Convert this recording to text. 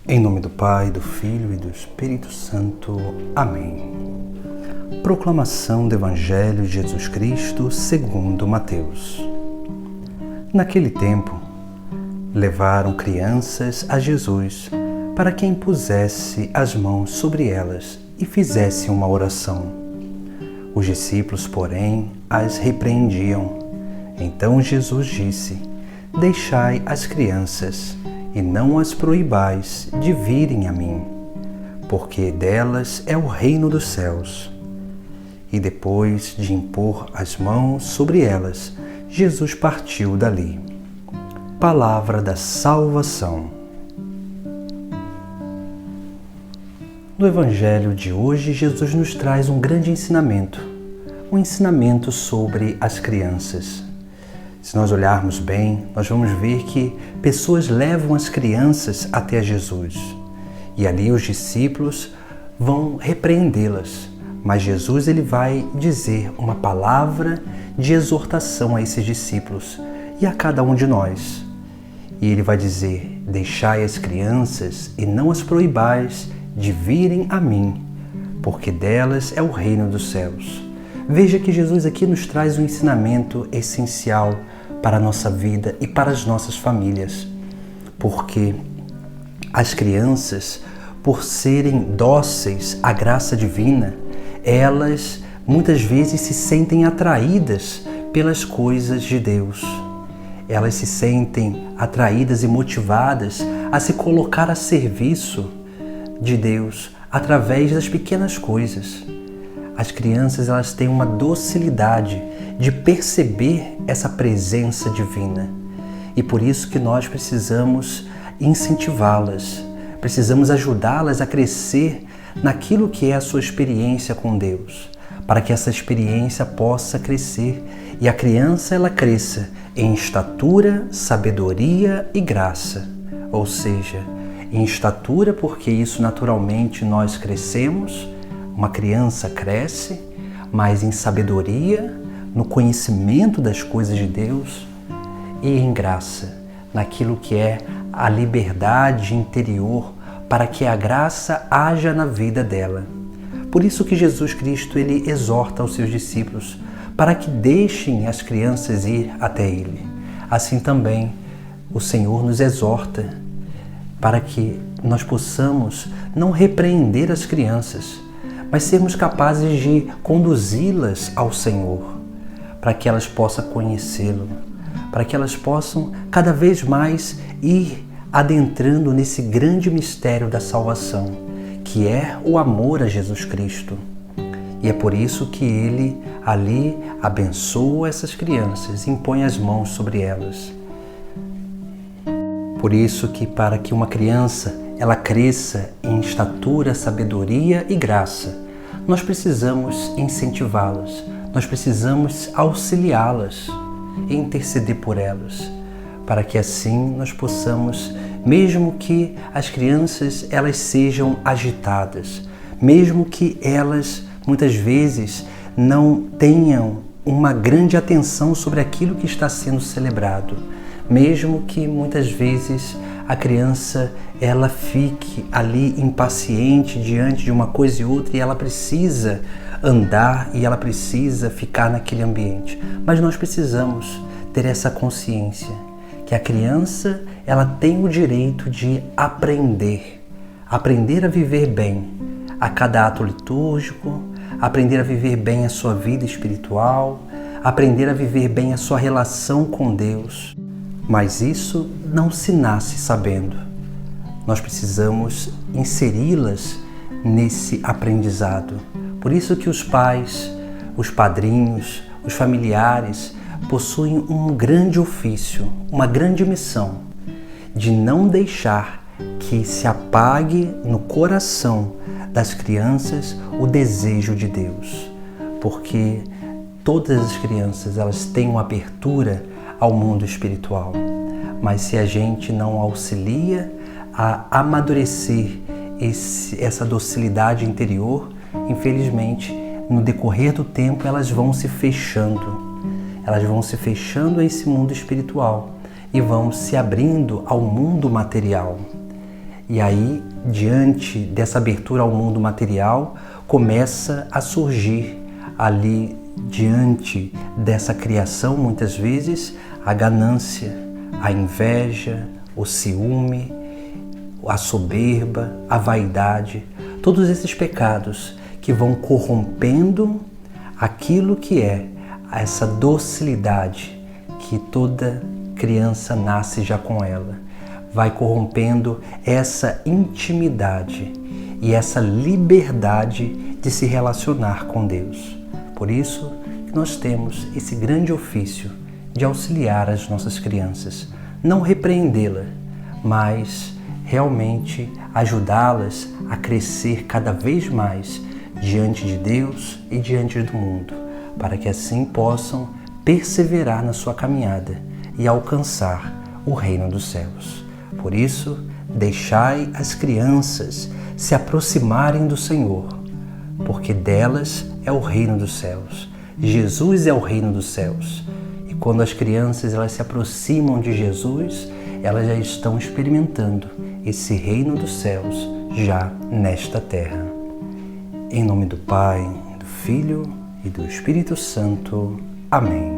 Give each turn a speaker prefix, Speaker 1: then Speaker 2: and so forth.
Speaker 1: Em nome do Pai, do Filho e do Espírito Santo. Amém. Proclamação do Evangelho de Jesus Cristo segundo Mateus. Naquele tempo, levaram crianças a Jesus para que impusesse as mãos sobre elas e fizesse uma oração. Os discípulos, porém, as repreendiam. Então Jesus disse: Deixai as crianças e não as proibais de virem a mim, porque delas é o reino dos céus. E depois de impor as mãos sobre elas, Jesus partiu dali. Palavra da salvação. No Evangelho de hoje, Jesus nos traz um grande ensinamento, um ensinamento sobre as crianças. Se nós olharmos bem, nós vamos ver que pessoas levam as crianças até Jesus. E ali os discípulos vão repreendê-las. Mas Jesus ele vai dizer uma palavra de exortação a esses discípulos e a cada um de nós. E ele vai dizer: Deixai as crianças e não as proibais de virem a mim, porque delas é o reino dos céus. Veja que Jesus aqui nos traz um ensinamento essencial para a nossa vida e para as nossas famílias, porque as crianças, por serem dóceis à graça divina, elas muitas vezes se sentem atraídas pelas coisas de Deus. Elas se sentem atraídas e motivadas a se colocar a serviço de Deus através das pequenas coisas. As crianças elas têm uma docilidade de perceber essa presença divina. E por isso que nós precisamos incentivá-las, precisamos ajudá-las a crescer naquilo que é a sua experiência com Deus, para que essa experiência possa crescer e a criança ela cresça em estatura, sabedoria e graça. Ou seja, em estatura, porque isso naturalmente nós crescemos, uma criança cresce, mas em sabedoria, no conhecimento das coisas de Deus e em graça, naquilo que é a liberdade interior para que a graça haja na vida dela. Por isso que Jesus Cristo ele exorta aos seus discípulos para que deixem as crianças ir até Ele. Assim também o Senhor nos exorta para que nós possamos não repreender as crianças, mas sermos capazes de conduzi-las ao Senhor, para que elas possam conhecê-lo, para que elas possam cada vez mais ir adentrando nesse grande mistério da salvação, que é o amor a Jesus Cristo. E é por isso que Ele ali abençoa essas crianças, impõe as mãos sobre elas. Por isso que para que uma criança ela cresça em estatura, sabedoria e graça, nós precisamos incentivá-las, nós precisamos auxiliá-las, interceder por elas, para que assim nós possamos, mesmo que as crianças elas sejam agitadas, mesmo que elas muitas vezes não tenham uma grande atenção sobre aquilo que está sendo celebrado, mesmo que muitas vezes a criança ela fique ali impaciente diante de uma coisa e outra e ela precisa andar e ela precisa ficar naquele ambiente. Mas nós precisamos ter essa consciência que a criança ela tem o direito de aprender a viver bem a cada ato litúrgico, aprender a viver bem a sua vida espiritual, aprender a viver bem a sua relação com Deus. Mas isso não se nasce sabendo. Nós precisamos inseri-las nesse aprendizado. Por isso que os pais, os padrinhos, os familiares possuem um grande ofício, uma grande missão de não deixar que se apague no coração das crianças o desejo de Deus. Porque todas as crianças elas têm uma abertura ao mundo espiritual, mas se a gente não auxilia a amadurecer essa docilidade interior, infelizmente, no decorrer do tempo elas vão se fechando a esse mundo espiritual e vão se abrindo ao mundo material. E aí, diante dessa abertura ao mundo material, começa a surgir ali, diante dessa criação, muitas vezes, a ganância, a inveja, o ciúme, a soberba, a vaidade, todos esses pecados que vão corrompendo aquilo que é essa docilidade que toda criança nasce já com ela. Vai corrompendo essa intimidade e essa liberdade de se relacionar com Deus. Por isso que nós temos esse grande ofício de auxiliar as nossas crianças, não repreendê-las, mas realmente ajudá-las a crescer cada vez mais diante de Deus e diante do mundo, para que assim possam perseverar na sua caminhada e alcançar o reino dos céus. Por isso, deixai as crianças se aproximarem do Senhor, porque delas é o reino dos céus. Jesus é o reino dos céus. E quando as crianças elas se aproximam de Jesus, elas já estão experimentando esse reino dos céus já nesta terra. Em nome do Pai, do Filho e do Espírito Santo. Amém.